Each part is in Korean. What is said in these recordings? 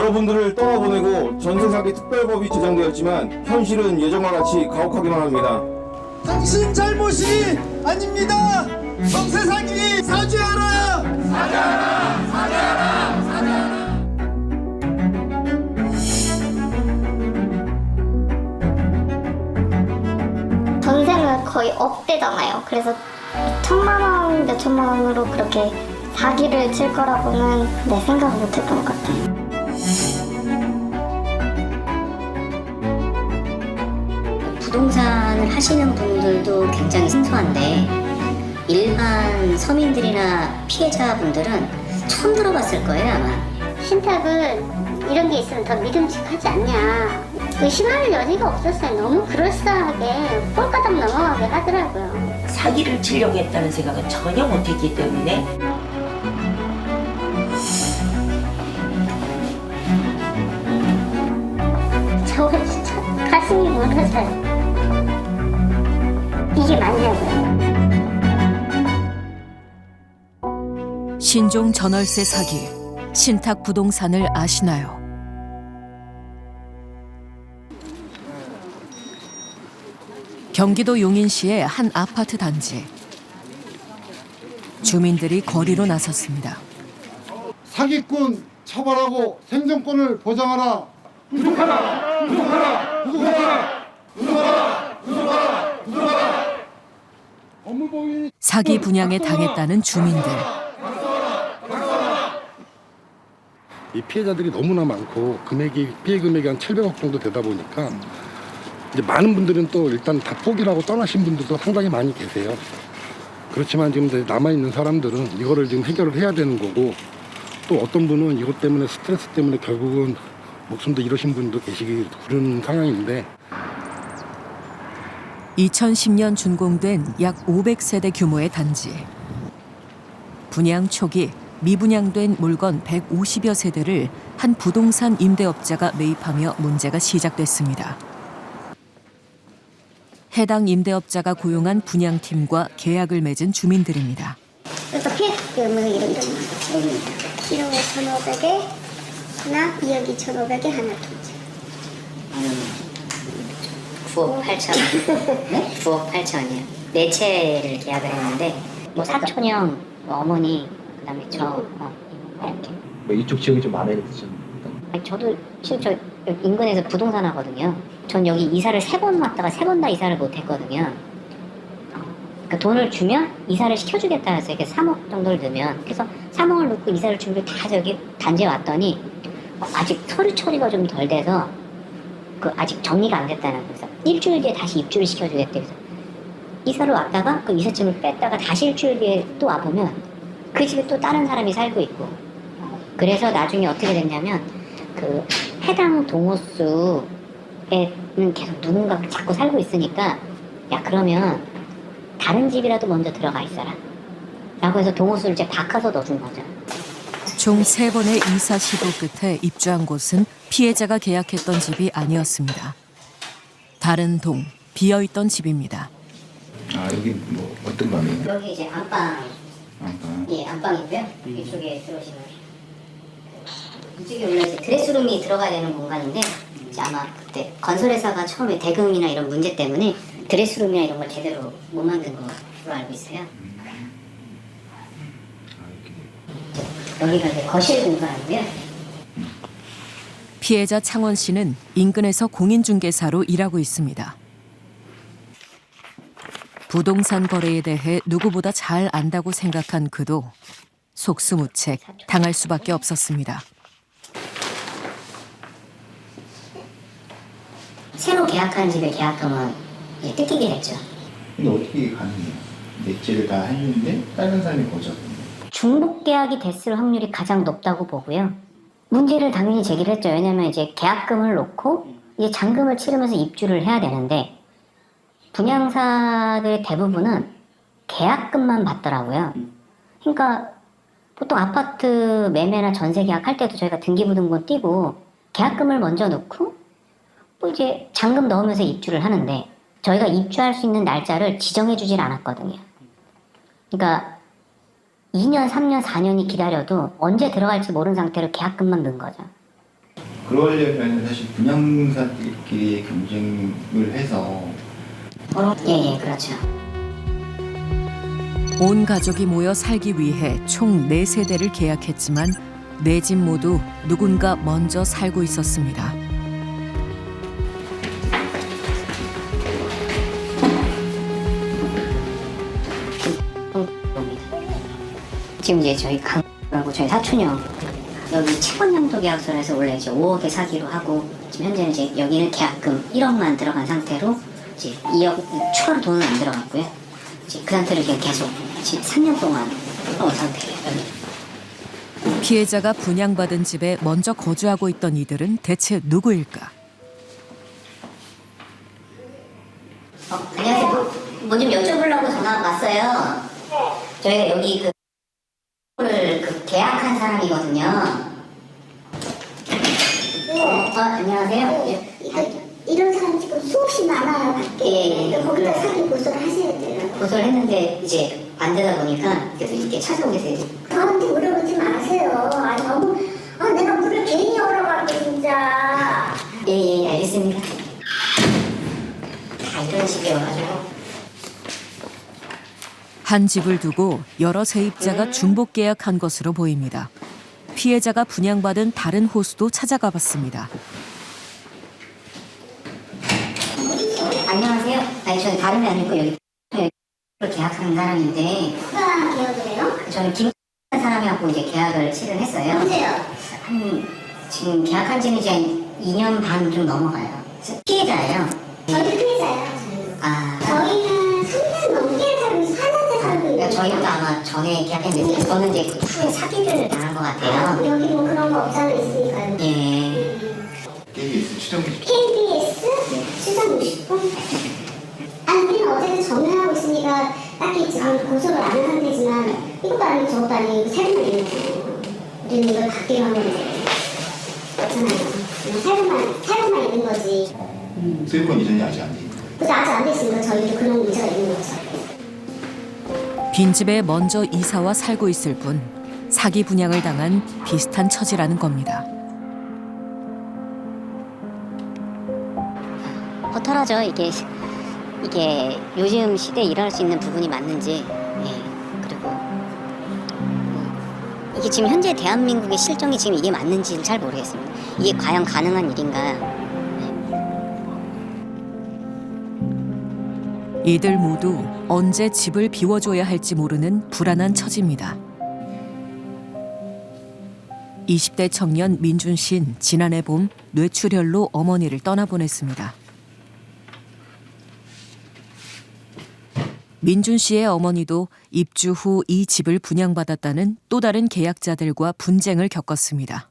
여러분들을 떠나보내고 전세사기 특별법이 제정되었지만 현실은 예전과 같이 가혹하기만 합니다. 당신 잘못이 아닙니다. 전세사기 사죄하라. 사죄하라. 사죄하라. 사죄하라. 전세는 거의 억대잖아요. 그래서 1,000만 원, 몇천만 원으로 그렇게 사기를 칠 거라고는 생각 못 했던 것 같아요. 부동산을 하시는 분들도 굉장히 생소한데 일반 서민들이나 피해자분들은 처음 들어봤을 거예요, 아마. 신탁은 이런 게 있으면 더 믿음직하지 않냐. 의심할 여지가 없었어요. 너무 그럴싸하게 꼴가닥 넘어가게 하더라고요. 사기를 치려고 했다는 생각은 전혀 못했기 때문에 저는 진짜 가슴이 무너져요. 이게 맞냐고요. 신종 전월세 사기, 신탁 부동산을 아시나요? 경기도 용인시의 한 아파트 단지. 주민들이 거리로 나섰습니다. 사기꾼 처벌하고 생존권을 보장하라. 구속하라. 구속하라. 구속하라. 구속하라. 구속하라. 구속하라. 업무보이 사기 분양에 당했다는 주민들. 이 피해자들이 너무나 많고 피해 금액이 한 700억 정도 되다 보니까 이제 많은 분들은 또 일단 다 포기를 하고 떠나신 분들도 상당히 많이 계세요. 그렇지만 지금 남아있는 사람들은 이거를 지금 해결을 해야 되는 거고 또 어떤 분은 이것 때문에 스트레스 때문에 결국은 목숨도 잃으신 분도 계시기 그런 상황인데 2010년 준공된 약 500세대 규모의 단지. 분양 초기 미분양된 물건 150여 세대를 한 부동산 임대업자가 매입하며 문제가 시작됐습니다. 해당 임대업자가 고용한 분양팀과 계약을 맺은 주민들입니다. 그래서 피해금을 이렇게 1억 1,500에 하나, 2억 2,500에 하나 두지. 9억 8천. 네? 9억 8천이요. 네 채를 계약을 했는데 뭐 사촌형, 뭐 어머니, 그다음에 저 이렇게. 뭐 이쪽 지역이 좀 마음에 드셨나요? 아니, 저도 지금 저 여기 인근에서 부동산 하거든요. 전 여기 이사를 3번 왔다가 3번 다 이사를 못 했거든요. 그러니까 돈을 주면 이사를 시켜주겠다 해서 이렇게 3억 정도를 넣으면 그래서 3억을 넣고 이사를 준비를 다 해서 여기 단지에 왔더니 아직 서류 처리가 좀 덜 돼서 그 아직 정리가 안 됐다는 거예요. 그래서 일주일 뒤에 다시 입주를 시켜주겠대. 그래서 이사를 왔다가 그 이삿짐을 뺐다가 다시 일주일 뒤에 또 와보면 그 집에 또 다른 사람이 살고 있고 그래서 나중에 어떻게 됐냐면 그 해당 동호수에는 계속 누군가가 자꾸 살고 있으니까 야 그러면 다른 집이라도 먼저 들어가 있어라 라고 해서 동호수를 이제 바꿔서 넣어준 거죠. 총 3번의 이사 시도 끝에 입주한 곳은 피해자가 계약했던 집이 아니었습니다. 다른 동, 비어있던 집입니다. 아 여기 뭐 어떤 방이에요? 여기 이제 안방. 안방. 예, 안방이고요. 이쪽에 들어오시면 이쪽에 원래 이제 드레스룸이 들어가야 되는 공간인데 이제 아마 그때 건설회사가 처음에 대금이나 이런 문제 때문에 드레스룸이나 이런 걸 제대로 못 만든 걸로 알고 있어요. 여기가 이제 거실 공간이고요. 피해자 창원 씨는 인근에서 공인중개사로 일하고 있습니다. 부동산 거래에 대해 누구보다 잘 안다고 생각한 그도 속수무책 당할 수밖에 없었습니다. 새로 계약한 집의 계약금은 이제 뜯기게 됐죠. 근데 어떻게 가능해요? 넷째를 다 했는데 다른 사람이 거절. 중복 계약이 됐을 확률이 가장 높다고 보고요. 문제를 당연히 제기를 했죠. 왜냐하면 이제 계약금을 놓고 이제 잔금을 치르면서 입주를 해야 되는데 분양사들의 대부분은 계약금만 받더라고요. 그러니까 보통 아파트 매매나 전세 계약할 때도 저희가 등기부등본 띄고 계약금을 먼저 넣고 뭐 이제 잔금 넣으면서 입주를 하는데 저희가 입주할 수 있는 날짜를 지정해 주질 않았거든요. 그러니까 2년, 3년, 4년이 기다려도 언제 들어갈지 모르는 상태로 계약금만 넣은 거죠. 그러려면 사실 분양사들끼리 경쟁을 해서 예, 그렇죠. 온 가족이 모여 살기 위해 총 4세대를 계약했지만 4집 모두 누군가 먼저 살고 있었습니다. 지금 이제 저희 강하고 저희 사촌형 여기 채권양도 계약서를 해서 원래 이제 5억에 사기로 하고 지금 현재는 이제 여기는 계약금 1억만 들어간 상태로 이제 2억 추가로 돈은 안 들어갔고요. 이제 그 상태로 그냥 계속 지금 3년 동안 온 상태예요. 여기. 피해자가 분양받은 집에 먼저 거주하고 있던 이들은 대체 누구일까? 안녕하세요. 뭐 좀 여쭤보려고 전화 왔어요. 저희가 여기 그 계약한 사람이거든요. 안녕하세요. 이런 사람 지금 수없이 많아요, 밖에. 예. 거기다 사기 고소를 하셔야 돼요. 고소를 했는데 이제 안 되다 보니까 계속 이렇게 찾아오게 돼요. 저한테 물어보지 마세요. 아니, 너무, 내가 물을 괜히 열어갖고, 진짜. 예, 알겠습니다. 다 이런 식이어가지고. 한 집을 두고 여러 세입자가 중복 계약한 것으로 보입니다. 피해자가 분양받은 다른 호수도 찾아가 봤습니다. 안녕하세요. 아니, 저는 다름이 아니고 여기 계약한 사람인데. 누가 계약을 해요? 저는 김 사람하고 이제 계약을 실행했어요. 언제요? 지금 계약한 지는 이제 2년 반 좀 넘어가요. 피해자예요. 저희도 피해자예요. 저희는 3년 넘게 살고 있어요. 4년째 살고 그러니까 있어요. 저희보다 아마 전에 계약했는데 저는 이제 그 후에 사기를 당한 것 같아요. 여기 뭐 그런 거 없잖아요, 있으니까요. 예. KBS 추정식 KBS 추정 60분? 아니, 우리는 어제는 전화하고 있으니까 딱히 지금 고소를 안 한 상태지만 이것도 아니고 저것도 아니고 세금만 있는 거잖아요. 우리는 이걸 받기로 하면 없잖아요. 그냥 세금만 있는 거지. 세권 이전이 아직 안 돼 있는 거예요. 그래서 아직 안 됐으니까 저희도 그런 문제가 있는 거죠. 빈집에 먼저 이사와 살고 있을 뿐 사기 분양을 당한 비슷한 처지라는 겁니다. 허탈하죠. 이게 요즘 시대에 일어날 수 있는 부분이 맞는지. 예. 그리고 이게 지금 현재 대한민국의 실정이 지금 이게 맞는지는 잘 모르겠습니다. 이게 과연 가능한 일인가? 이들 모두 언제 집을 비워줘야 할지 모르는 불안한 처지입니다. 20대 청년 민준 씨는 지난해 봄 뇌출혈로 어머니를 떠나보냈습니다. 민준 씨의 어머니도 입주 후 이 집을 분양받았다는 또 다른 계약자들과 분쟁을 겪었습니다.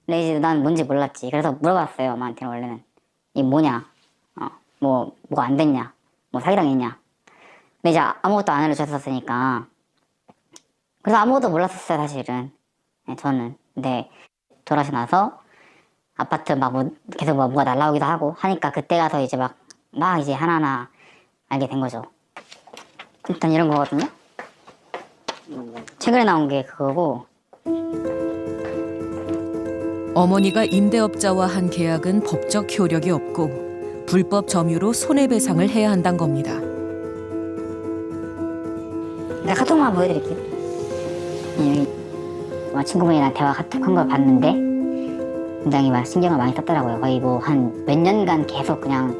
레이지 난 뭔지 몰랐지. 그래서 물어봤어요. 엄마한테 원래는. 이게 뭐냐? 뭐가 안 됐냐? 뭐 사기당했냐? 근데 이제 아무것도 안 알려줬었으니까. 그래서 아무것도 몰랐었어요, 사실은. 네, 저는. 근데 돌아서 나서 아파트 계속 뭐가 날라오기도 하고 하니까 그때 가서 이제 막 이제 하나하나 알게 된 거죠. 일단 이런 거거든요. 최근에 나온 게 그거고. 어머니가 임대업자와 한 계약은 법적 효력이 없고 불법 점유로 손해배상을 해야 한다는 겁니다. 내가 카톡만 보여드릴게요. 여기 친구분이랑 대화 카톡한 걸 봤는데 굉장히 신경을 많이 썼더라고요. 거의 한 몇 년간 계속 그냥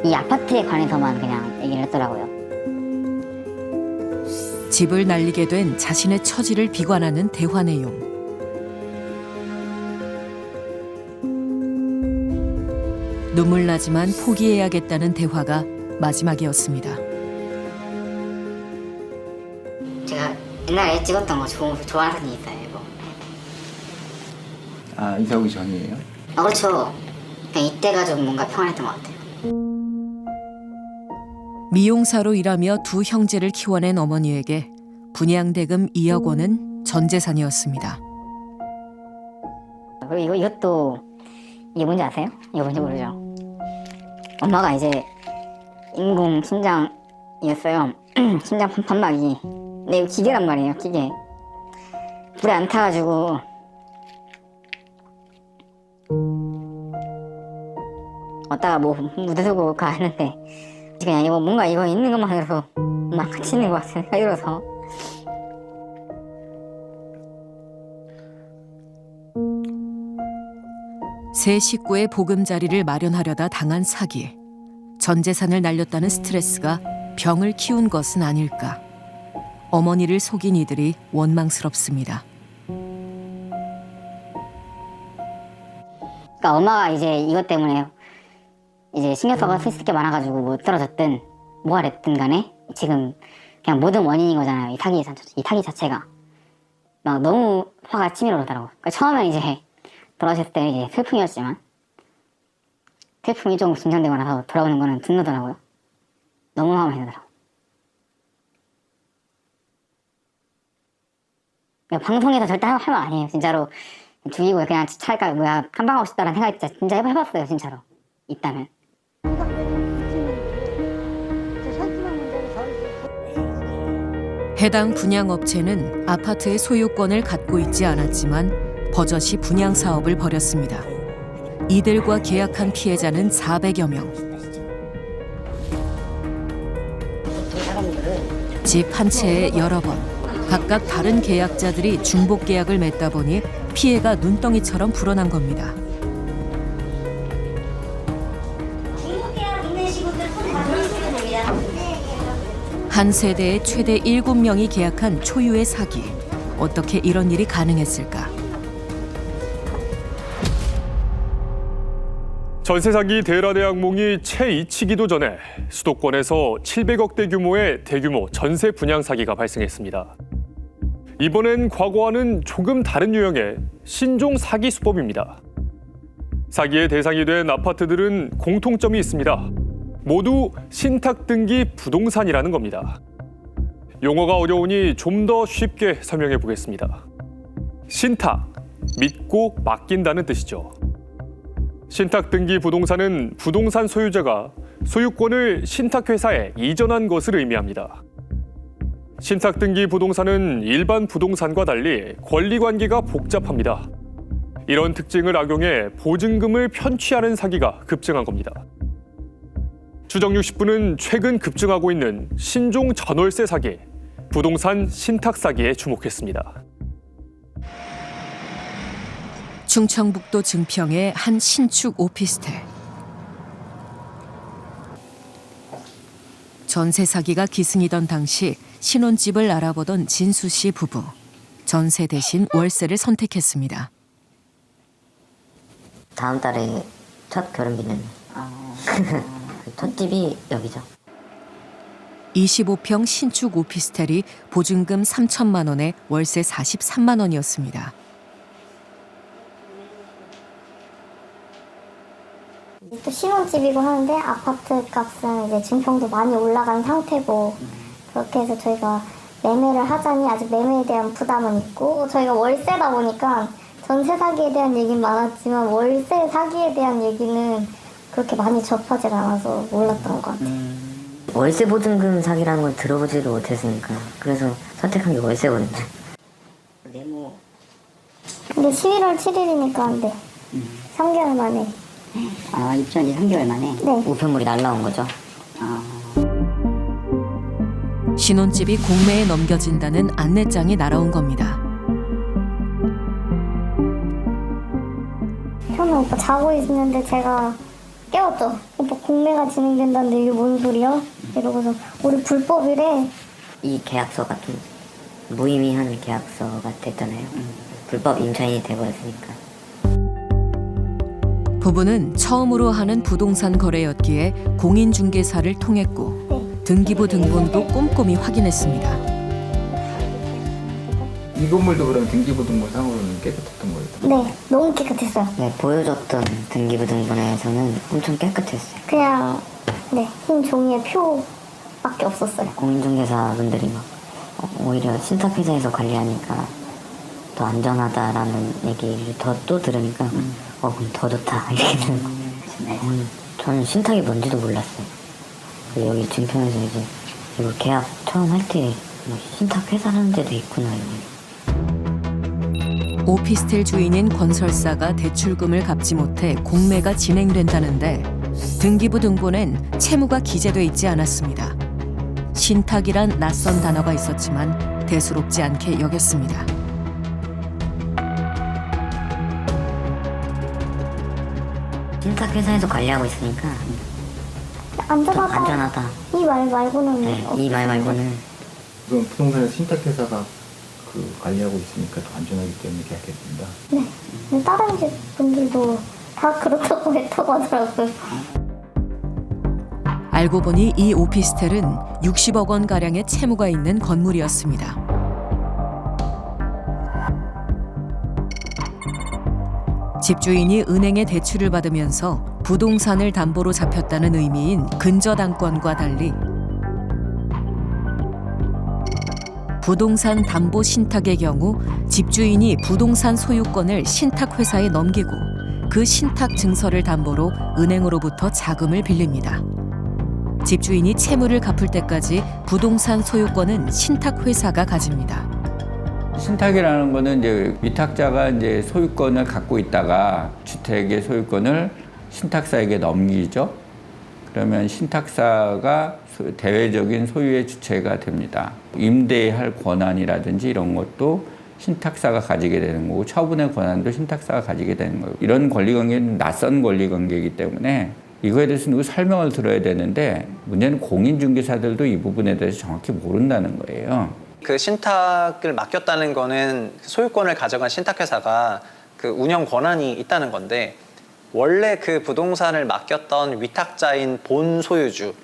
이 아파트에 관해서만 그냥 얘기를 했더라고요. 집을 날리게 된 자신의 처지를 비관하는 대화 내용. 눈물 나지만 포기해야겠다는 대화가 마지막이었습니다. 제가 옛날에 찍었던 거 좋아하는 사진이 있어요. 이거. 아, 이사 오기 전이에요? 그렇죠. 그냥 이때가 좀 뭔가 평안했던 것 같아요. 미용사로 일하며 두 형제를 키워낸 어머니에게 분양대금 2억 원은 전 재산이었습니다. 그리고 이것도 이게 뭔지 아세요? 이거 뭔지 모르죠? 엄마가 이제 인공 심장이었어요. 심장 판막이. 근데 이거 기계란 말이에요, 기계. 불에 안 타가지고 왔다가 뭐 묻어두고 가는데 그냥 이거 뭔가 이거 있는 것만으로도 막 같이 있는 것 같은 생각이 들어서. 세 식구의 보금자리를 마련하려다 당한 사기. 전 재산을 날렸다는 스트레스가 병을 키운 것은 아닐까. 어머니를 속인 이들이 원망스럽습니다. 그러니까 엄마가 이제 이것 때문에 이제 신경써가 쓸 게 많아가지고 뭐 떨어졌든 뭐가 됐든 간에 지금 그냥 모든 원인인 거잖아요. 이 사기 자체가 막 너무 화가 치밀어 오르더라고. 그러니까 처음엔 이제 돌아오셨을 때 이제 슬픔이었지만 슬픔이 좀 진정되고 나서 돌아오는 거는 분노더라고요. 너무 화가 많이 나더라고. 방송에서 절대 할 말 아니에요. 진짜로 죽이고 그냥 차라리 뭐야 한방하고 싶다라는 생각이 진짜 해봤어요. 진짜로 있다면. 해당 분양업체는 아파트의 소유권을 갖고 있지 않았지만 버젓이 분양 사업을 벌였습니다. 이들과 계약한 피해자는 400여 명. 집 한 채에 여러 번 각각 다른 계약자들이 중복 계약을 맺다 보니 피해가 눈덩이처럼 불어난 겁니다. 한 세대에 최대 7명이 계약한 초유의 사기. 어떻게 이런 일이 가능했을까? 전세 사기 대란의 악몽이 채 잊히기도 전에 수도권에서 700억대 규모의 대규모 전세 분양 사기가 발생했습니다. 이번엔 과거와는 조금 다른 유형의 신종 사기 수법입니다. 사기의 대상이 된 아파트들은 공통점이 있습니다. 모두 신탁 등기 부동산이라는 겁니다. 용어가 어려우니 좀 더 쉽게 설명해 보겠습니다. 신탁, 믿고 맡긴다는 뜻이죠. 신탁 등기 부동산은 부동산 소유자가 소유권을 신탁회사에 이전한 것을 의미합니다. 신탁 등기 부동산은 일반 부동산과 달리 권리관계가 복잡합니다. 이런 특징을 악용해 보증금을 편취하는 사기가 급증한 겁니다. 추정 60분은 최근 급증하고 있는 신종 전월세 사기, 부동산 신탁 사기에 주목했습니다. 충청북도 증평의 한 신축 오피스텔. 전세 사기가 기승이던 당시 신혼집을 알아보던 진수 씨 부부. 전세 대신 월세를 선택했습니다. 다음 달에 첫 결혼기념일. 첫 집이 여기죠. 25평 신축 오피스텔이 보증금 3천만 원에 월세 43만 원이었습니다. 또 신혼집이고 하는데 아파트 값은 이제 증평도 많이 올라간 상태고 그렇게 해서 저희가 매매를 하자니 아직 매매에 대한 부담은 있고 저희가 월세다 보니까 전세 사기에 대한 얘기는 많았지만 월세 사기에 대한 얘기는 그렇게 많이 접하지 않아서 몰랐던 것 같아요. 월세 보증금 사기라는 걸 들어보지도 못했으니까 그래서 선택한 게 월세거든요. 네모. 근데 11월 7일이니까 안 돼. 3개월 만에. 아, 입주한 지 3개월 만에 네. 우편물이 날라온 거죠. 신혼집이 공매에 넘겨진다는 안내장이 날아온 겁니다. 처음에 오빠 자고 있는데 제가 깨웠죠. 오빠 공매가 진행된다는데 이게 뭔 소리야? 이러고서 우리 불법이래. 이 계약서가 좀 무의미한 계약서가 됐잖아요. 불법 임차인이 돼버렸으니까. 부부는 처음으로 하는 부동산 거래였기에 공인중개사를 통했고 등기부 등본도 꼼꼼히 확인했습니다. 이 건물도 그럼 등기부등본상으로는 깨끗했던 거예요? 네, 너무 깨끗했어요. 네, 보여줬던 등기부 등본에서는 엄청 깨끗했어요. 그냥 흰 종이에 표밖에 없었어요. 공인중개사분들이 막 오히려 신탁회사에서 관리하니까 더 안전하다라는 얘기를 또 들으니까 그럼 더 좋다 이렇게 되는 거. 저는 신탁이 뭔지도 몰랐어요. 여기 증평에서 이제 이거 계약 처음 할 때 신탁 회사라는 데도 있구나. 오피스텔 주인인 건설사가 대출금을 갚지 못해 공매가 진행된다는데 등기부 등본엔 채무가 기재돼 있지 않았습니다. 신탁이란 낯선 단어가 있었지만 대수롭지 않게 여겼습니다. 신탁 회사에서 관리하고 있으니까 안전하다. 안전하다. 이 말 말고는 네, 이 말 말고는 그럼 부동산에서 신탁회사가 관리하고 있으니까 더 안전하기 때문에 계약했습니다. 네. 근데 다른 집 분들도 다 그렇다고 했다고 하더라고요. 알고 보니 이 오피스텔은 60억 원 가량의 채무가 있는 건물이었습니다. 집주인이 은행에 대출을 받으면서 부동산을 담보로 잡혔다는 의미인 근저당권과 달리 부동산 담보 신탁의 경우 집주인이 부동산 소유권을 신탁회사에 넘기고 그 신탁 증서를 담보로 은행으로부터 자금을 빌립니다. 집주인이 채무를 갚을 때까지 부동산 소유권은 신탁회사가 가집니다. 신탁이라는 거는 이제 위탁자가 이제 소유권을 갖고 있다가 주택의 소유권을 신탁사에게 넘기죠. 그러면 신탁사가 대외적인 소유의 주체가 됩니다. 임대할 권한이라든지 이런 것도 신탁사가 가지게 되는 거고 처분의 권한도 신탁사가 가지게 되는 거예요. 이런 권리관계는 낯선 권리관계이기 때문에 이거에 대해서 누구 설명을 들어야 되는데 문제는 공인중개사들도 이 부분에 대해서 정확히 모른다는 거예요. 그 신탁을 맡겼다는 거는 소유권을 가져간 신탁회사가 그 운영 권한이 있다는 건데 원래 그 부동산을 맡겼던 위탁자인 본 소유주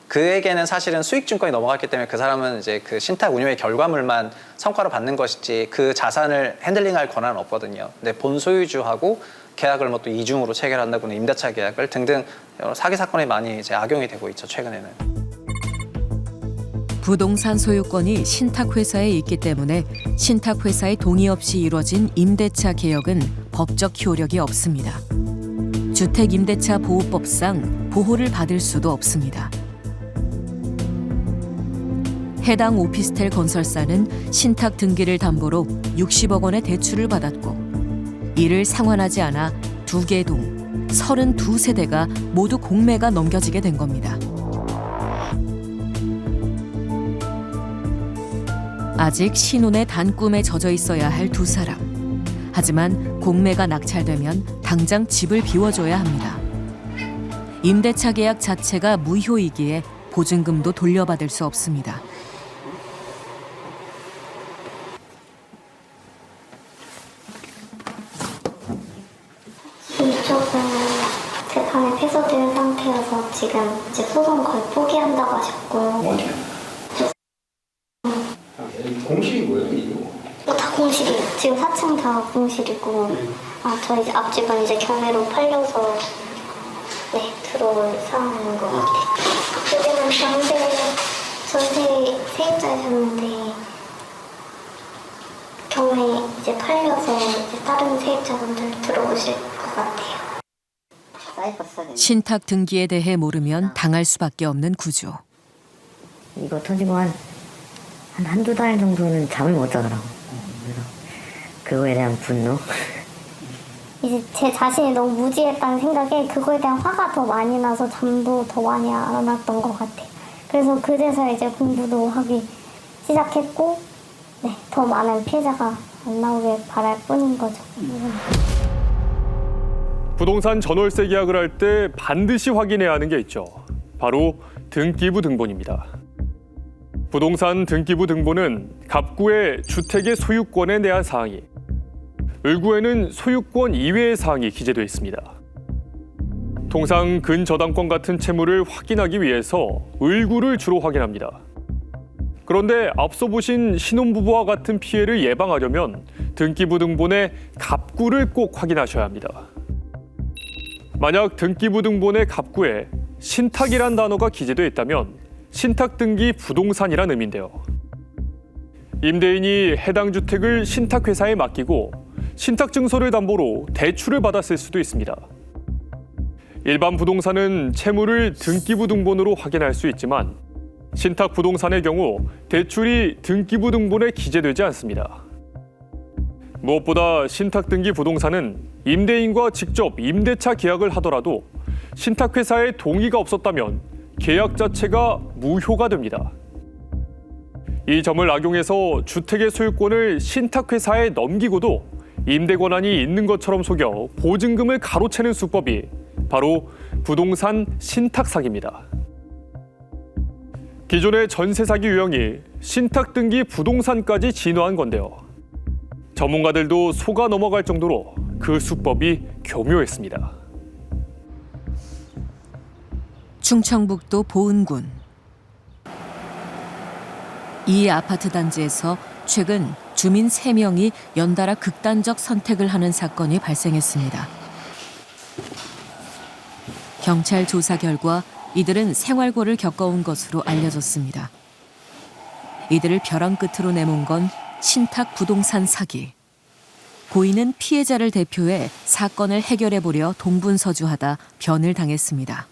그에게는 사실은 수익증권이 넘어갔기 때문에 그 사람은 이제 그 신탁 운용의 결과물만 성과로 받는 것이지 그 자산을 핸들링할 권한은 없거든요. 근데 본 소유주하고 계약을 뭐 또 이중으로 체결한다거나 임대차 계약을 등등 여러 사기 사건이 많이 이제 악용이 되고 있죠, 최근에는. 부동산 소유권이 신탁회사에 있기 때문에 신탁회사의 동의 없이 이뤄진 임대차 계약은 법적 효력이 없습니다. 주택임대차 보호법상 보호를 받을 수도 없습니다. 해당 오피스텔 건설사는 신탁 등기를 담보로 60억 원의 대출을 받았고 이를 상환하지 않아 2개 동 32세대가 모두 공매가 넘겨지게 된 겁니다. 아직 신혼의 단꿈에 젖어 있어야 할 두 사람. 하지만 공매가 낙찰되면 당장 집을 비워줘야 합니다. 임대차 계약 자체가 무효이기에 보증금도 돌려받을 수 없습니다. 이쪽은 재판에 패소된 상태여서 지금 이제 소송 거의 포기한다고 하셨고. 공실이 뭐예요, 이거? 다 공실이에요. 지금 4층 다 공실이고, 저 이제 앞집은 이제 경매로 팔려서 네 들어올 상황인 것 같아요. 여기는 전세 세입자셨는데 경매 이제 팔려서 이제 다른 세입자분들 들어오실 것 같아요. 신탁 등기에 대해 모르면 당할 수밖에 없는 구조. 이거 터지고 한두 달 정도는 잠을 못 자더라고. 그래서 그거에 대한 분노. 이제 제 자신이 너무 무지했다는 생각에 그거에 대한 화가 더 많이 나서 잠도 더 많이 안 왔던 것 같아요. 그래서 그제서 이제 공부도 하기 시작했고, 네, 더 많은 피해자가 안 나오길 바랄 뿐인 거죠. 부동산 전월세 계약을 할 때 반드시 확인해야 하는 게 있죠. 바로 등기부 등본입니다. 부동산 등기부 등본은 갑구의 주택의 소유권에 대한 사항이, 을구에는 소유권 이외의 사항이 기재되어 있습니다. 통상 근저당권 같은 채무를 확인하기 위해서 을구를 주로 확인합니다. 그런데 앞서 보신 신혼부부와 같은 피해를 예방하려면 등기부 등본의 갑구를 꼭 확인하셔야 합니다. 만약 등기부 등본의 갑구에 신탁이란 단어가 기재되어 있다면 신탁 등기 부동산이란 의미인데요. 임대인이 해당 주택을 신탁회사에 맡기고 신탁증서를 담보로 대출을 받았을 수도 있습니다. 일반 부동산은 채무를 등기부 등본으로 확인할 수 있지만 신탁 부동산의 경우 대출이 등기부 등본에 기재되지 않습니다. 무엇보다 신탁 등기 부동산은 임대인과 직접 임대차 계약을 하더라도 신탁회사의 동의가 없었다면 계약 자체가 무효가 됩니다. 이 점을 악용해서 주택의 소유권을 신탁회사에 넘기고도 임대 권한이 있는 것처럼 속여 보증금을 가로채는 수법이 바로 부동산 신탁 사기입니다. 기존의 전세 사기 유형이 신탁 등기 부동산까지 진화한 건데요. 전문가들도 속아 넘어갈 정도로 그 수법이 교묘했습니다. 충청북도 보은군. 이 아파트 단지에서 최근 주민 3명이 연달아 극단적 선택을 하는 사건이 발생했습니다. 경찰 조사 결과 이들은 생활고를 겪어온 것으로 알려졌습니다. 이들을 벼랑 끝으로 내몬 건 신탁 부동산 사기. 고인은 피해자를 대표해 사건을 해결해 보려 동분서주하다 변을 당했습니다.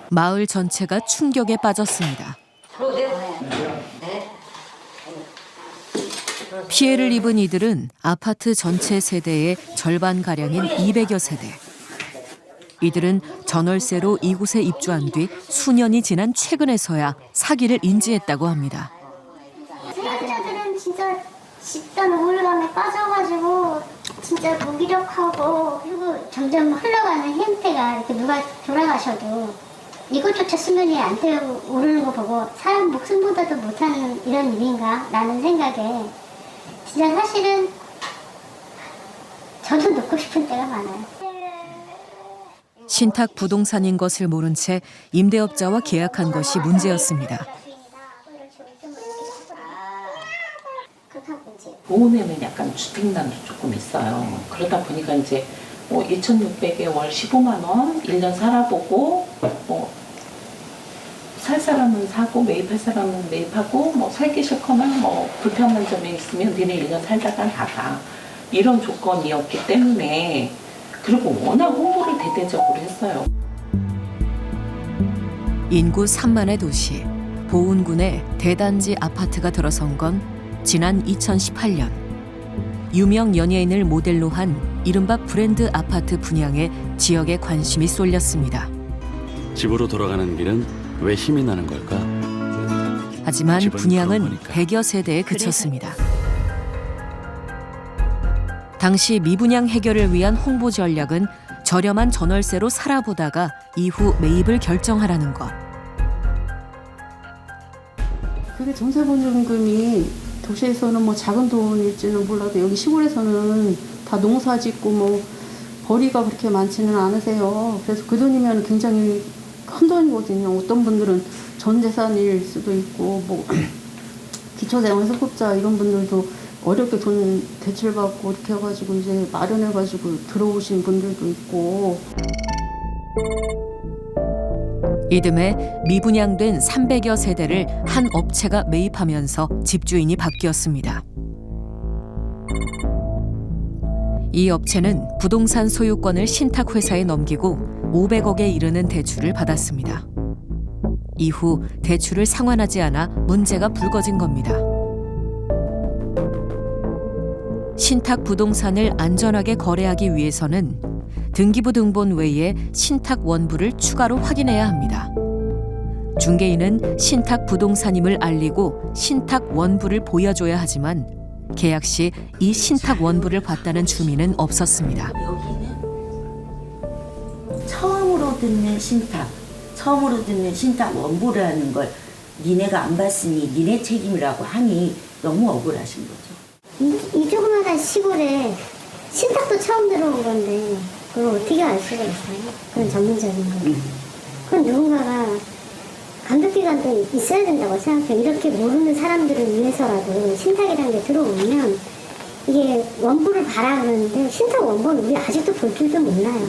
마을 전체가 충격에 빠졌습니다. 피해를 입은 이들은 아파트 전체 세대의 절반가량인 200여 세대. 이들은 전월세로 이곳에 입주한 뒤 수년이 지난 최근에서야 사기를 인지했다고 합니다. 세입자들은 진짜 집단 우울감에 빠져가지고 진짜 무기력하고 그리고 점점 흘러가는 형태가 이렇게 누가 돌아가셔도 이것조차 수면이 안 되고 오르는 거 보고 사람 목숨보다도 못하는 이런 일인가 라는 생각에 진짜 사실은 저도 놓고 싶은 때가 많아요. 신탁 부동산인 것을 모른 채 임대업자와 계약한 것이 문제였습니다. 보험에는 약간 주택난도 조금 있어요. 그러다 보니까 이제 2,600에 월 15만 원, 1년 살아보고 살 사람은 사고 매입할 사람은 매입하고 살기 싫거나 불편한 점이 있으면 니네 1년 살다가 나가. 이런 조건이었기 때문에 그리고 워낙 홍보를 대대적으로 했어요. 인구 3만의 도시 보은군에 대단지 아파트가 들어선 건 지난 2018년. 유명 연예인을 모델로 한 이른바 브랜드 아파트 분양에 지역에 관심이 쏠렸습니다. 집으로 돌아가는 길은 왜 힘이 나는 걸까? 하지만 분양은 100여 세대에 그쳤습니다. 당시 미분양 해결을 위한 홍보 전략은 저렴한 전월세로 살아보다가 이후 매입을 결정하라는 것. 그게 전세보증금이 도시에서는 작은 돈일지는 몰라도 여기 시골에서는 다 농사 짓고 벌이가 그렇게 많지는 않으세요. 그래서 그 돈이면 굉장히 큰 돈이거든요. 어떤 분들은 전 재산일 수도 있고 기초생활수급자 이런 분들도 어렵게 돈 대출받고 이렇게 해가지고 이제 마련해가지고 들어오신 분들도 있고. 이듬해 미분양된 300여 세대를 한 업체가 매입하면서 집주인이 바뀌었습니다. 이 업체는 부동산 소유권을 신탁회사에 넘기고 500억에 이르는 대출을 받았습니다. 이후 대출을 상환하지 않아 문제가 불거진 겁니다. 신탁 부동산을 안전하게 거래하기 위해서는 등기부 등본 외에 신탁 원부를 추가로 확인해야 합니다. 중개인은 신탁 부동산임을 알리고 신탁 원부를 보여줘야 하지만 계약 시 이 신탁 원부를 봤다는 주민은 없었습니다. 여기는 처음으로 듣는 신탁 원부라는 걸 니네가 안 봤으니 니네 책임이라고 하니 너무 억울하신 거죠. 이 조그마한 시골에 신탁도 처음 들어온 건데 그걸 어떻게 알 수가 있어요? 그런 전문적인 거. 그건 누군가가 감독기관도 있어야 된다고 생각해요. 이렇게 모르는 사람들을 위해서라도 신탁이라는 게 들어오면 이게 원부를 봐라 그러는데 신탁 원부는 우리 아직도 볼 줄도 몰라요.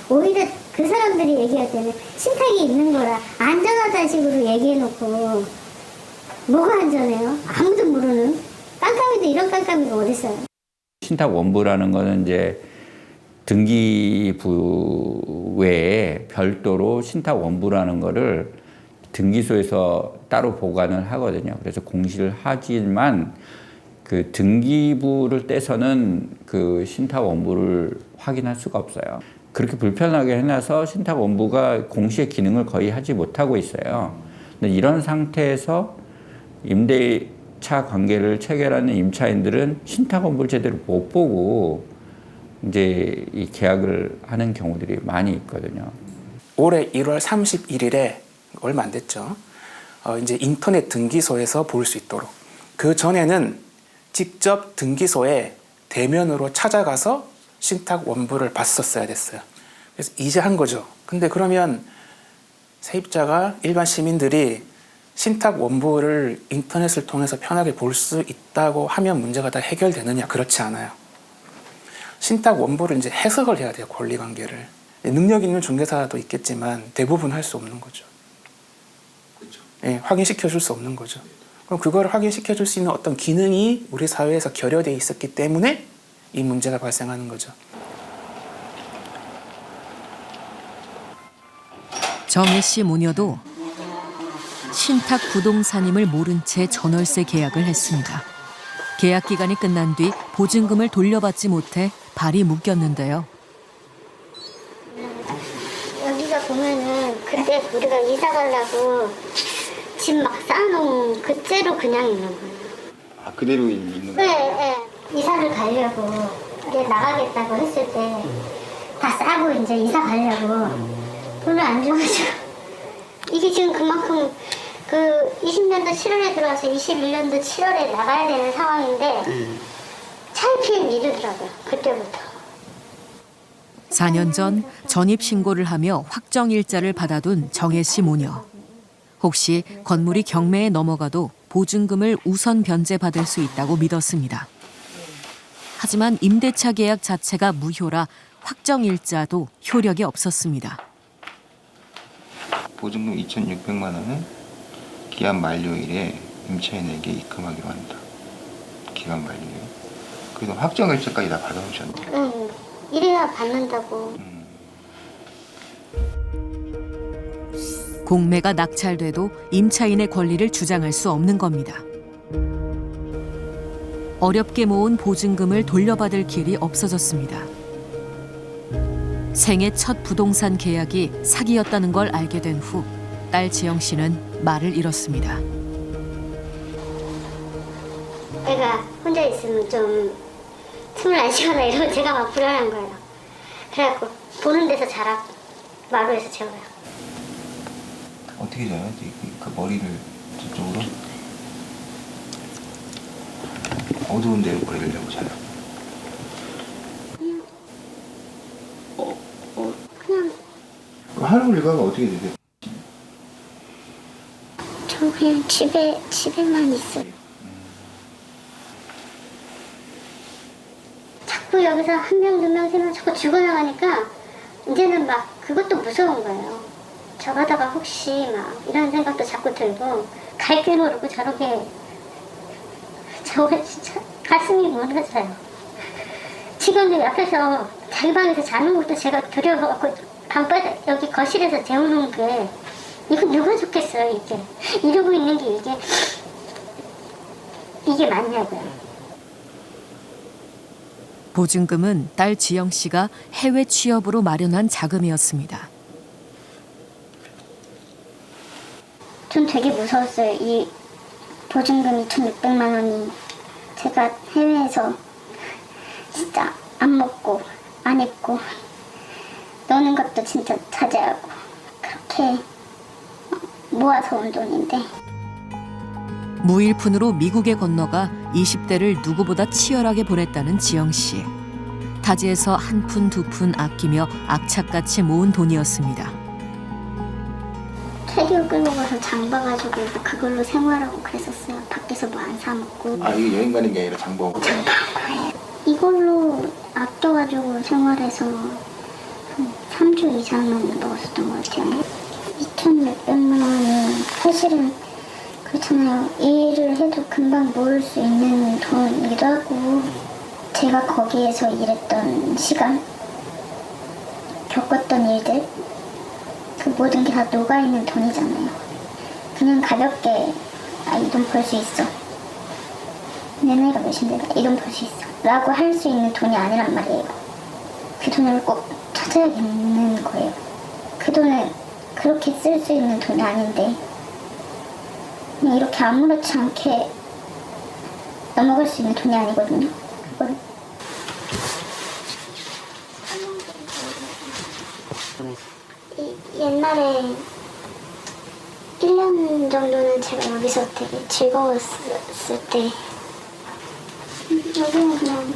오히려 그 사람들이 얘기할 때는 신탁이 있는 거라 안전하다는 식으로 얘기해놓고 뭐가 안전해요? 아무도 모르는 깜깜이도 이런 깜깜이가 어딨어요? 신탁 원부라는 거는 이제 등기부 외에 별도로 신탁 원부라는 거를 등기소에서 따로 보관을 하거든요. 그래서 공시를 하지만 그 등기부를 떼서는 그 신탁 원부를 확인할 수가 없어요. 그렇게 불편하게 해놔서 신탁 원부가 공시의 기능을 거의 하지 못하고 있어요. 근데 이런 상태에서 임대차 관계를 체결하는 임차인들은 신탁 원부를 제대로 못 보고 이제 이 계약을 하는 경우들이 많이 있거든요. 올해 1월 31일에 얼마 안 됐죠. 이제 인터넷 등기소에서 볼 수 있도록. 그 전에는 직접 등기소에 대면으로 찾아가서 신탁 원부를 봤었어야 됐어요. 그래서 이제 한 거죠. 근데 그러면 세입자가 일반 시민들이 신탁 원부를 인터넷을 통해서 편하게 볼 수 있다고 하면 문제가 다 해결되느냐? 그렇지 않아요. 신탁 원부를 이제 해석을 해야 돼요. 권리관계를. 능력 있는 중개사도 있겠지만 대부분 할 수 없는 거죠. 그렇죠. 예, 확인시켜 줄 수 없는 거죠. 그럼 그걸 확인시켜 줄 수 있는 어떤 기능이 우리 사회에서 결여되어 있었기 때문에 이 문제가 발생하는 거죠. 정혜 씨 모녀도 신탁 부동산임을 모른 채 전월세 계약을 했습니다. 계약 기간이 끝난 뒤 보증금을 돌려받지 못해 발이 묶였는데요. 여기가 보면은 그때 우리가 이사 가려고 집 막 쌓아놓은 그째로 그냥 있는 거예요. 아, 그대로 있는 거예요? 네. 이사를 가려고 이제 나가겠다고 했을 때 다 싸고 이제 이사 가려고 돈을 안 줘가지고 이게 지금 그만큼 그 20년도 7월에 들어와서 21년도 7월에 나가야 되는 상황인데 차일피일 미루더라고요. 그때부터. 4년 전 전입신고를 하며 확정일자를 받아둔 정혜 씨 모녀. 혹시 건물이 경매에 넘어가도 보증금을 우선 변제받을 수 있다고 믿었습니다. 하지만 임대차 계약 자체가 무효라 확정일자도 효력이 없었습니다. 보증금 2,600만 원은 기한 만료일에 임차인에게 입금하기로 한다. 기간 만료일. 그래서 확정일자까지 다 받아오셨네. 응. 이래야 받는다고. 공매가 낙찰돼도 임차인의 권리를 주장할 수 없는 겁니다. 어렵게 모은 보증금을 돌려받을 길이 없어졌습니다. 생애 첫 부동산 계약이 사기였다는 걸 알게 된 후 딸 지영 씨는 말을 잃었습니다. 애가 혼자 있으면 좀 숨을 안 쉬거나 이러면 제가 막 불안한 거예요. 그래갖고 보는 데서 자라고 마루에서 재워요. 어떻게 자요? 그 머리를 저쪽으로? 어두운 데로 머리를 내고 자요? 그냥 하루 일과가 어떻게 되세요? 저 그냥 집에만 있어요. 자꾸 여기서 한 명, 두 명, 세 명 자꾸 죽어나가니까 이제는 막 그것도 무서운 거예요. 저러다가 혹시 막 이런 생각도 자꾸 들고 갈 길 모르고 저렇게 진짜 가슴이 무너져요. 지금 옆에서 자기 방에서 자는 것도 제가 두려워갖고 방바닥 여기 거실에서 재우는 게 이거 누가 좋겠어요 이게. 이러고 있는 게 이게 맞냐고요. 보증금은 딸 지영 씨가 해외 취업으로 마련한 자금이었습니다. 전 되게 무서웠어요. 이 보증금 2,600만 원이 제가 해외에서 진짜 안 먹고 안 입고 노는 것도 진짜 자제하고 그렇게 모아서 온 돈인데 무일푼으로 미국에 건너가 20대를 누구보다 치열하게 보냈다는 지영 씨. 타지에서 한 푼 두 푼 아끼며 악착같이 모은 돈이었습니다. 캐리어 끌고 가서 장 봐가지고 그걸로 생활하고 그랬었어요. 밖에서 뭐 안 사 먹고. 아, 이게 여행 가는 게 아니라 장보고? 이걸로 아껴가지고 생활해서 한 3주 이상은 먹었었던 것 같아요. 2,600만 원이 사실은 그렇잖아요. 일을 해도 금방 모을 수 있는 돈이기도 하고 제가 거기에서 일했던 시간, 겪었던 일들 그 모든 게 다 녹아있는 돈이잖아요. 그냥 가볍게 이 돈 벌 수 있어. 내 나이가 몇인데 이 돈 벌 수 있어 라고 할 수 있는 돈이 아니란 말이에요. 그 돈을 꼭 찾아야겠는 거예요. 그 돈을 그렇게 쓸 수 있는 돈이 아닌데 그냥 이렇게 아무렇지 않게 넘어갈 수 있는 돈이 아니거든요. 그거를 옛날에 1년 정도는 제가 여기서 되게 즐거웠을 때 여기는 그냥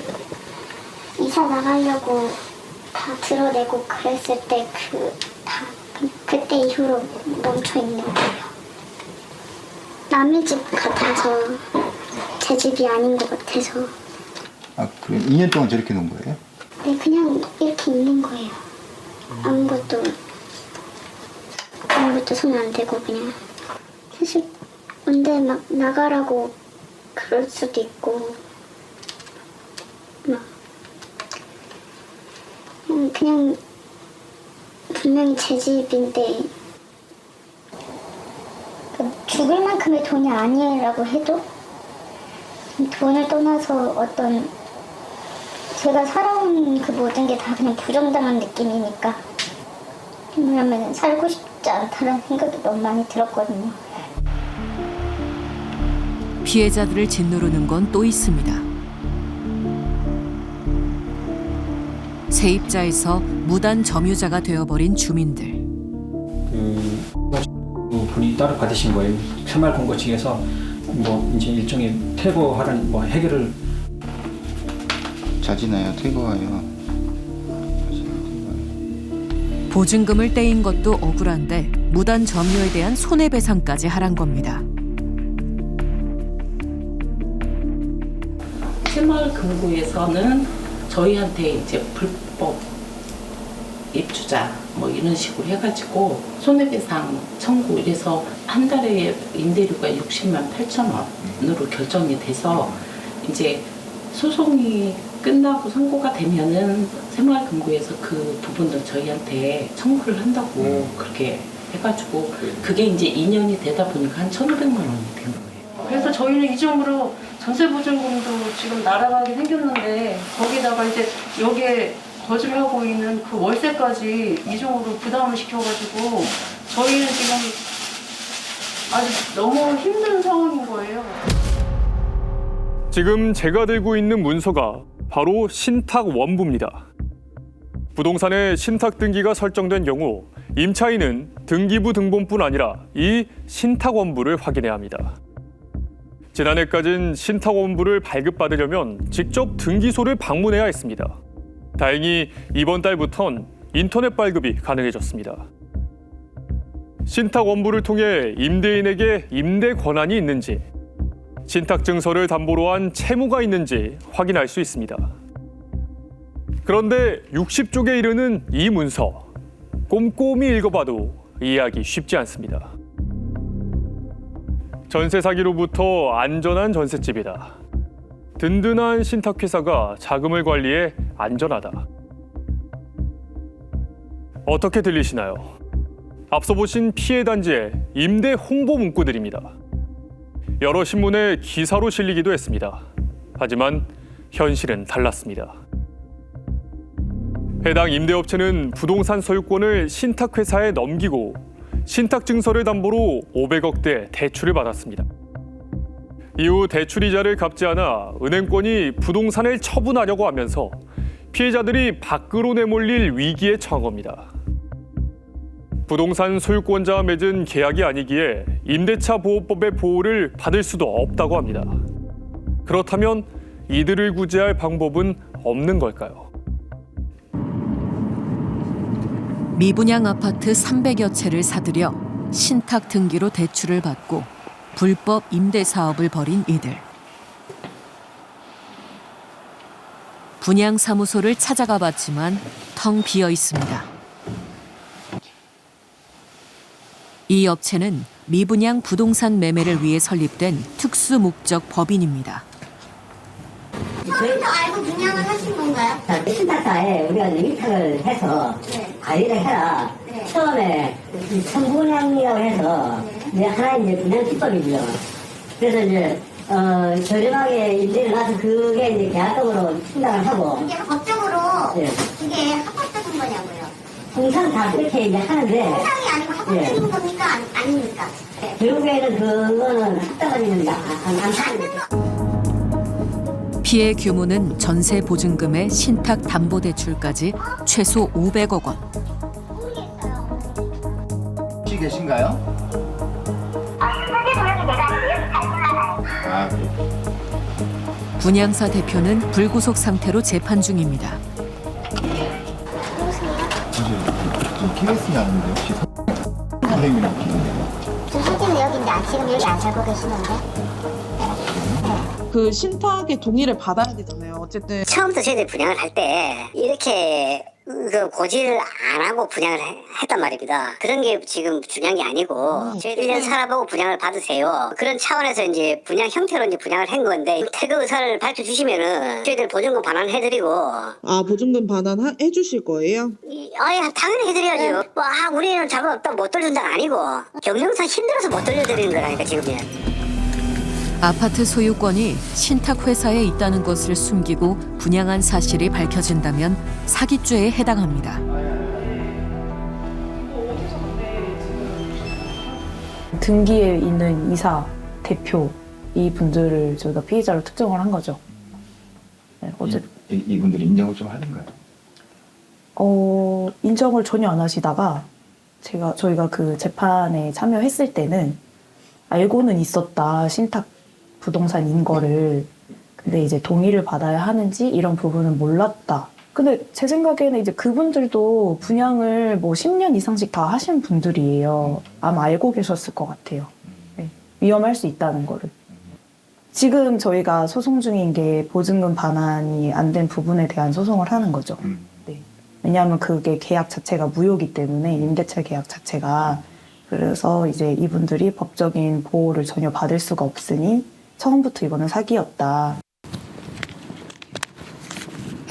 이사 나가려고 다 드러내고 그랬을 때 그때 이후로 멈춰 있는 거예요. 남의 집 같아서 제 집이 아닌 것 같아서. 아, 그럼 2년 동안 저렇게 논 거예요? 네, 그냥 이렇게 있는 거예요. 아무것도 손 안 대고 그냥. 사실 언제 막 나가라고 그럴 수도 있고 막 그냥 분명히 제 집인데 죽을 만큼의 돈이 아니라고 해도 돈을 떠나서 어떤 제가 살아온 그 모든 게 다 그냥 부정당한 느낌이니까 왜냐면 살고 싶지 않다는 생각이 너무 많이 들었거든요. 피해자들을 짓누르는 건 또 있습니다. 세입자에서 무단 점유자가 되어버린 주민들. 분이 따로 받으신 거예요. 새마을금고 측에서 뭐 이제 일종의 퇴거하라는 뭐 해결을 자진하여 퇴거하여 보증금을 떼인 것도 억울한데 무단 점유에 대한 손해배상까지 하란 겁니다. 새마을금고에서는 저희한테 이제 불법 입주자 뭐 이런 식으로 해가지고 손해배상 청구 이래서 한 달에 임대료가 60만 8천 원으로 결정이 돼서 이제 소송이 끝나고 선고가 되면은 새마을금고에서 그 부분도 저희한테 청구를 한다고 그렇게 해가지고 그게 이제 2년이 되다 보니까 한 1,500만 원이 된 거예요. 그래서 저희는 이중으로 전세보증금도 지금 날아가게 생겼는데 거기다가 이제 여기에 거주를 하고 있는 그 월세까지 이중으로 부담을 시켜가지고 저희는 지금 아주 너무 힘든 상황인 거예요. 지금 제가 들고 있는 문서가 바로 신탁원부입니다. 부동산의 신탁 등기가 설정된 경우 임차인은 등기부 등본뿐 아니라 이 신탁원부를 확인해야 합니다. 지난해까진 신탁원부를 발급받으려면 직접 등기소를 방문해야 했습니다. 다행히 이번 달부턴 인터넷 발급이 가능해졌습니다. 신탁원부를 통해 임대인에게 임대 권한이 있는지, 신탁증서를 담보로 한 채무가 있는지 확인할 수 있습니다. 그런데 60쪽에 이르는 이 문서, 꼼꼼히 읽어봐도 이해하기 쉽지 않습니다. 전세 사기로부터 안전한 전셋집이다. 든든한 신탁회사가 자금을 관리해 안전하다. 어떻게 들리시나요? 앞서 보신 피해 단지의 임대 홍보 문구들입니다. 여러 신문에 기사로 실리기도 했습니다. 하지만 현실은 달랐습니다. 해당 임대업체는 부동산 소유권을 신탁회사에 넘기고 신탁증서를 담보로 500억대 대출을 받았습니다. 이후 대출이자를 갚지 않아 은행권이 부동산을 처분하려고 하면서 피해자들이 밖으로 내몰릴 위기에 처한 겁니다. 부동산 소유권자와 맺은 계약이 아니기에 임대차 보호법의 보호를 받을 수도 없다고 합니다. 그렇다면 이들을 구제할 방법은 없는 걸까요? 미분양 아파트 300여 채를 사들여 신탁 등기로 대출을 받고 불법 임대 사업을 벌인 이들. 분양사무소를 찾아가 봤지만 텅 비어 있습니다. 이 업체는 미분양 부동산 매매를 위해 설립된 특수 목적 법인입니다. 처음부터 알고 분양을 하신 건가요? 신탁사에 우리가 위탁을 해서 관리를 해라. 처음에 선분양이라고 해서 이제 하나의 이제 분양 기법이죠. 그래서 이제 저렴하게 임대를 놔서 그게 이제 계약금으로 충당을 하고. 이게 법적으로 예. 그게 합법적인 거냐고요? 공사는 다 그렇게 이제 하는데. 세상이 아니고 합법적인 겁니까? 아닙니까? 결국에는 그거는 합당하지는 않습니다. 피해 규모는 전세 보증금에 신탁 담보 대출까지 최소 500억 원. 혹시 계신가요? 아, 그래. 분양사 대표는 불구속 상태로 재판 중입니다. 좀 KBS 나왔는데 혹시 선생님이랑 저 사진은 여기인데 지금 여기 안 살고 계시는데? 그 신탁의 동의를 받아야 되잖아요. 어쨌든 처음부터 저희들 분양을 할 때 이렇게 그 고지를 안 하고 분양을 했단 말입니다. 그런 게 지금 중요한 게 아니고 저희 1년 살아보고 분양을 받으세요. 그런 차원에서 이제 분양 형태로 이제 분양을 한 건데 퇴거 의사를 밝혀주시면은 저희들 보증금 반환해드리고. 아 보증금 반환 해주실 거예요? 아예 당연히 해드려야죠. 뭐 우리는 자금 없다고 못 돌려준다가 아니고 경영상 힘들어서 못 돌려드리는 거라니까 지금은. 아파트 소유권이 신탁 회사에 있다는 것을 숨기고 분양한 사실이 밝혀진다면 사기죄에 해당합니다. 등기에 있는 이사, 대표 이 분들을 저희가 피해자로 특정을 한 거죠. 네, 이분들이 인정을 좀 하는가요? 인정을 전혀 안 하시다가 저희가 그 재판에 참여했을 때는 알고는 있었다, 신탁 부동산인 거를. 근데 이제 동의를 받아야 하는지 이런 부분은 몰랐다. 근데 제 생각에는 이제 그분들도 분양을 뭐 10년 이상씩 다 하신 분들이에요. 아마 알고 계셨을 것 같아요. 네, 위험할 수 있다는 거를. 지금 저희가 소송 중인 게 보증금 반환이 안 된 부분에 대한 소송을 하는 거죠. 네. 왜냐하면 그게 계약 자체가 무효이기 때문에, 임대차 계약 자체가. 그래서 이제 이분들이 법적인 보호를 전혀 받을 수가 없으니 처음부터 이거는 사기였다.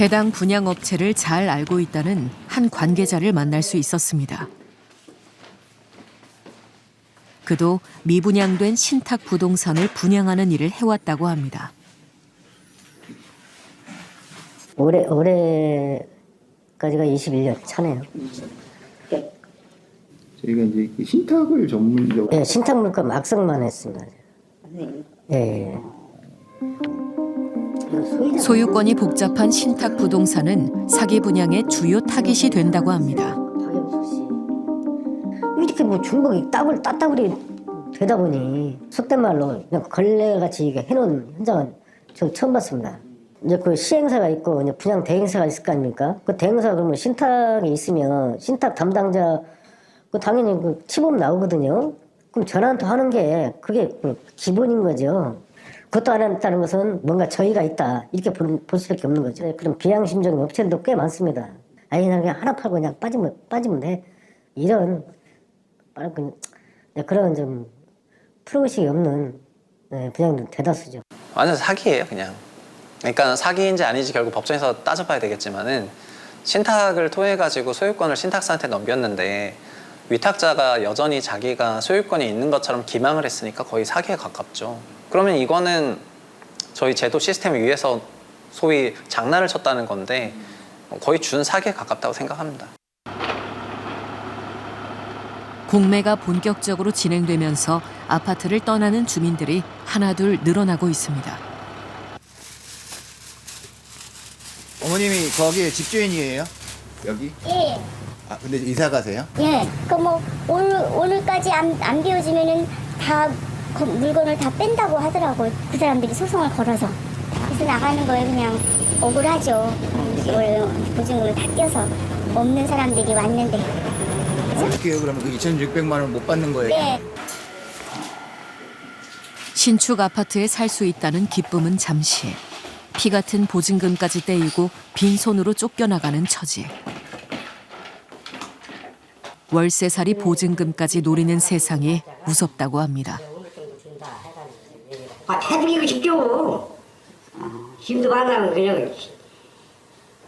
해당 분양업체를 잘 알고 있다는 한 관계자를 만날 수 있었습니다. 그도 미분양된 신탁 부동산을 분양하는 일을 해왔다고 합니다. 올해까지가 21년 차네요. 저희가 이제 신탁을 전문적으로. 네, 신탁 물건 악성만 했습니다. 네. 소유권이 복잡한 신탁 부동산은 사기 분양의 주요 타깃이 된다고 합니다. 이렇게 뭐 중복이 따따블이 되다 보니 속된 말로 그냥 걸레같이 해놓은 현장은 저 처음 봤습니다. 이제 그 시행사가 있고 이제 분양 대행사가 있을 거 아닙니까? 그 대행사가 그러면 신탁이 있으면 신탁 담당자 그 당연히 그 치법 나오거든요. 그럼 전화 한 통 하는 게 그게 기본인 거죠. 그것도 안 했다는 것은 뭔가 저희가 있다 이렇게 볼 수밖에 없는 거죠. 그런 비양심적인 업체들도 꽤 많습니다. 아니 그냥 하나 팔고 그냥 빠지면 돼. 이런 그런 좀 프로의식이 없는 분양들 대다수죠. 완전 사기예요, 그냥. 그러니까 사기인지 아닌지 결국 법정에서 따져봐야 되겠지만은 신탁을 통해 가지고 소유권을 신탁사한테 넘겼는데 위탁자가 여전히 자기가 소유권이 있는 것처럼 기망을 했으니까 거의 사기에 가깝죠. 그러면 이거는 저희 제도 시스템 위에서 소위 장난을 쳤다는 건데 거의 준 사기에 가깝다고 생각합니다. 공매가 본격적으로 진행되면서 아파트를 떠나는 주민들이 하나둘 늘어나고 있습니다. 어머님이 거기에 집주인이에요? 여기? 예. 아 근데 이사 가세요? 예. 그 뭐 오늘까지 안 비워지면은 다 물건을 다 뺀다고 하더라고요. 그 사람들이 소송을 걸어서. 그래서 나가는 거에 그냥 억울하죠. 보증금을 다 떼어서 없는 사람들이 왔는데. 어떻게 해요? 그러면 그 2,600만 원 못 받는 거예요? 네. 신축 아파트에 살 수 있다는 기쁨은 잠시. 피 같은 보증금까지 떼이고 빈손으로 쫓겨나가는 처지. 월세살이 보증금까지 노리는 세상이 무섭다고 합니다. 해드리고 싶죠. 힘도 많아. 그냥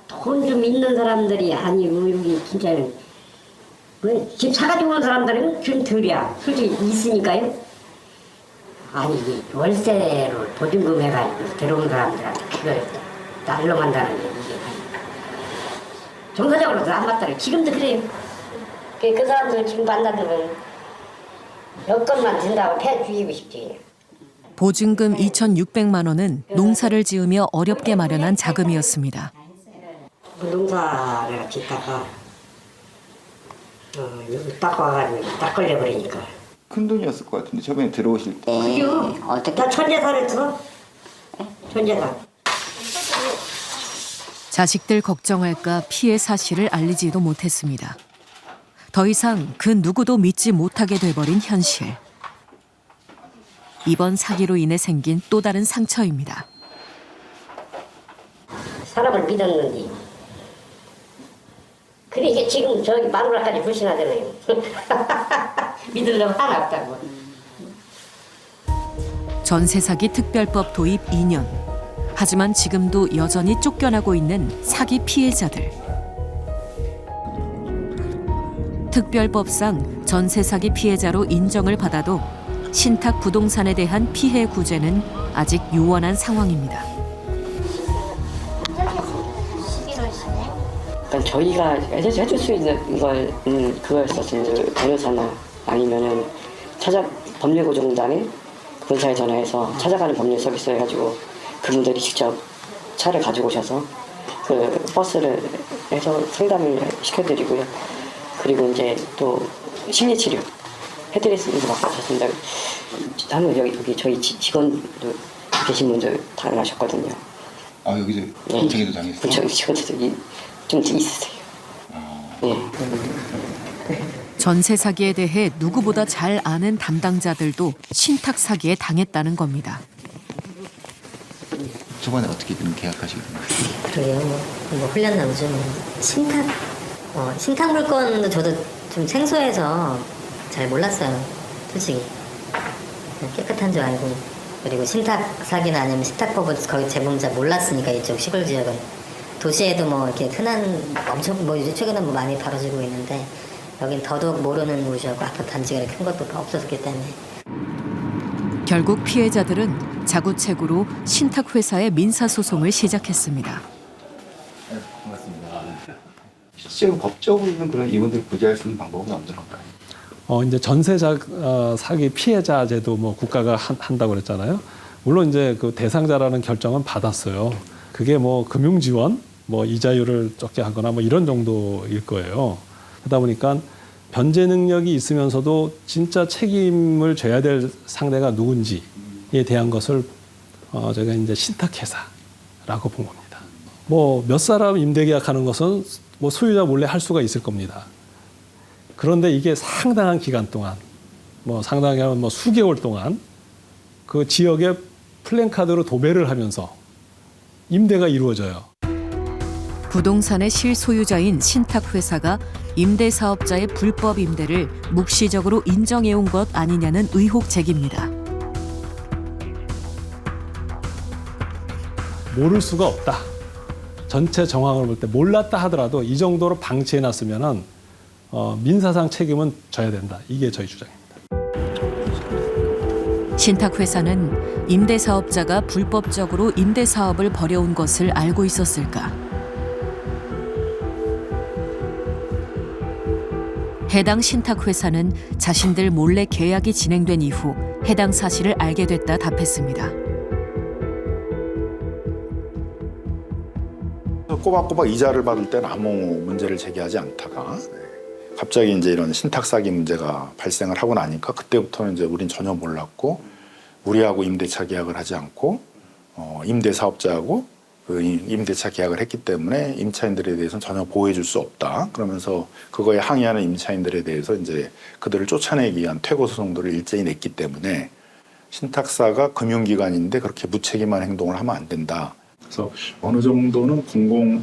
돈 좀 있는 사람들이 아니고 여기 진짜는 집 사가지고 온 사람들은 좀 덜이야. 솔직히 있으니까요. 아니 월세로 보증금 해가지고 들어온 사람들한테 그걸 날로만다는 게 이게 정서적으로도 안 맞더라고요. 지금도 그래요. 그 사람들 지금 만나들은 여건만 준다고 패 죽이고 싶지. 보증금 2,600만 원은 농사를 지으며 어렵게 마련한 자금이었습니다. 농사를 짓다가 여기 딱 와가지고 딱 걸려버리니까. 큰 돈이었을 것 같은데 처음에 들어오실 때. 그죠? 어떻게 천재산했어? 천재산. 자식들 걱정할까 피해 사실을 알리지도 못했습니다. 더 이상 그 누구도 믿지 못하게 돼버린 현실. 이번 사기로 인해 생긴 또 다른 상처입니다. 사람을 믿었는지. 근데 이게 지금 저기 마누라까지 불신하잖아요. 믿으려고 하나 없다고. 전세 사기 특별법 도입 2년. 하지만 지금도 여전히 쫓겨나고 있는 사기 피해자들. 특별법상 전세 사기 피해자로 인정을 받아도 신탁 부동산에 대한 피해 구제는 아직 요원한 상황입니다. 그러니까 저희가 해줄 수 있는 걸 그거였었으면 변호사나 아니면은 법률구조공단에 본사에 전화해서 찾아가는 법률 서비스 해가지고 그분들이 직접 차를 가지고 오셔서 그 버스를 해서 상담을 시켜드리고요. 그리고 이제 또 심리치료 해드릴 수 있는 것밖에 없었습니다. 한번 여기 저희 직원도 계신 분들 당하셨거든요. 아 여기서 부채기도 당했어요? 부채 직원들도 좀 있으세요. 네. 전세 사기에 대해 누구보다 잘 아는 담당자들도 신탁 사기에 당했다는 겁니다. 초반에 어떻게 그런 계약하시게 된 거예요? 그러게요. 뭐 훈련나무죠. 신탁 물건도 저도 좀 생소해서 잘 몰랐어요. 솔직히. 깨끗한 줄 알고. 그리고 신탁 사기나 아니면 신탁법은 거의 대부분 잘 몰랐으니까 이쪽 시골 지역은. 도시에도 뭐 이렇게 흔한 엄청 뭐 요즘 최근에 뭐 많이 벌어지고 있는데 여긴 더더욱 모르는 곳이었고 아파트 단지가 큰 것도 없었기 때문에. 결국 피해자들은 자구책으로 신탁 회사의 민사 소송을 시작했습니다. 실제로 법적으로는 그런 이분들 구제할 수 있는 방법은 없는 건가요? 이제 전세 사기 피해자제도 뭐 국가가 한다고 그랬잖아요. 물론 이제 그 대상자라는 결정은 받았어요. 그게 뭐 금융 지원, 뭐 이자율을 적게 하거나 뭐 이런 정도일 거예요. 그러다 보니까 변제 능력이 있으면서도 진짜 책임을 져야 될 상대가 누군지에 대한 것을 제가 이제 신탁회사라고 본 겁니다. 뭐 몇 사람 임대 계약하는 것은 뭐 소유자 몰래 할 수가 있을 겁니다. 그런데 이게 상당한 기간 동안, 뭐 상당히 뭐 수개월 동안 그 지역에 플랜카드로 도배를 하면서 임대가 이루어져요. 부동산의 실소유자인 신탁회사가 임대사업자의 불법 임대를 묵시적으로 인정해온 것 아니냐는 의혹 제기입니다. 모를 수가 없다. 전체 정황을 볼 때 몰랐다 하더라도 이 정도로 방치해놨으면은 민사상 책임은 져야 된다. 이게 저희 주장입니다. 신탁회사는 임대사업자가 불법적으로 임대사업을 벌여온 것을 알고 있었을까? 해당 신탁회사는 자신들 몰래 계약이 진행된 이후 해당 사실을 알게 됐다 답했습니다. 꼬박꼬박 이자를 받을 때는 아무 문제를 제기하지 않다가 갑자기 이제 이런 신탁 사기 문제가 발생을 하고 나니까 그때부터는 이제 우린 전혀 몰랐고 우리하고 임대차 계약을 하지 않고 임대 사업자하고 그 임대차 계약을 했기 때문에 임차인들에 대해서는 전혀 보호해줄 수 없다. 그러면서 그거에 항의하는 임차인들에 대해서 이제 그들을 쫓아내기 위한 퇴거 소송들을 일제히 냈기 때문에 신탁사가 금융기관인데 그렇게 무책임한 행동을 하면 안 된다. 그래서 어느 정도는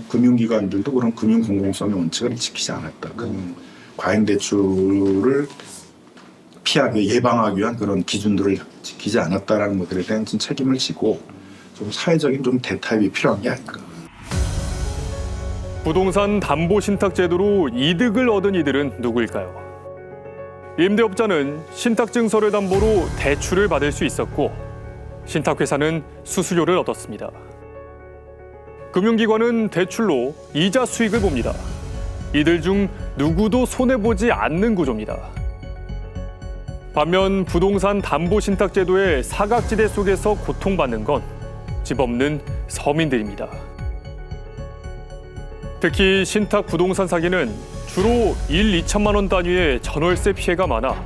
금융기관들도 그런 금융 공공성의 원칙을 지키지 않았다. 과잉 대출을 피하기 예방하기 위한 그런 기준들을 지키지 않았다라는 것들에 대한 책임을 지고 좀 사회적인 좀 대타협이 필요한 게 아닌가. 부동산 담보 신탁 제도로 이득을 얻은 이들은 누구일까요? 임대업자는 신탁증서를 담보로 대출을 받을 수 있었고 신탁회사는 수수료를 얻었습니다. 금융기관은 대출로 이자 수익을 봅니다. 이들 중 누구도 손해보지 않는 구조입니다. 반면 부동산 담보신탁제도의 사각지대 속에서 고통받는 건 집 없는 서민들입니다. 특히 신탁 부동산 사기는 주로 1, 2천만 원 단위의 전월세 피해가 많아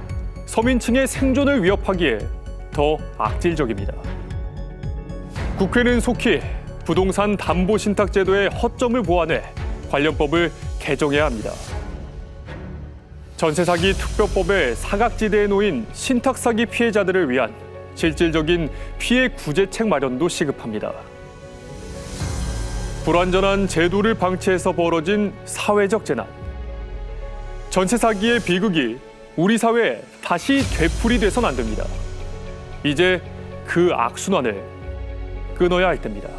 서민층의 생존을 위협하기에 더 악질적입니다. 국회는 속히 부동산 담보신탁제도의 허점을 보완해 관련법을 개정해야 합니다. 전세사기 특별법의 사각지대에 놓인 신탁사기 피해자들을 위한 실질적인 피해 구제책 마련도 시급합니다. 불완전한 제도를 방치해서 벌어진 사회적 재난. 전세 사기의 비극이 우리 사회에 다시 되풀이돼선 안 됩니다. 이제 그 악순환을 끊어야 할 때입니다.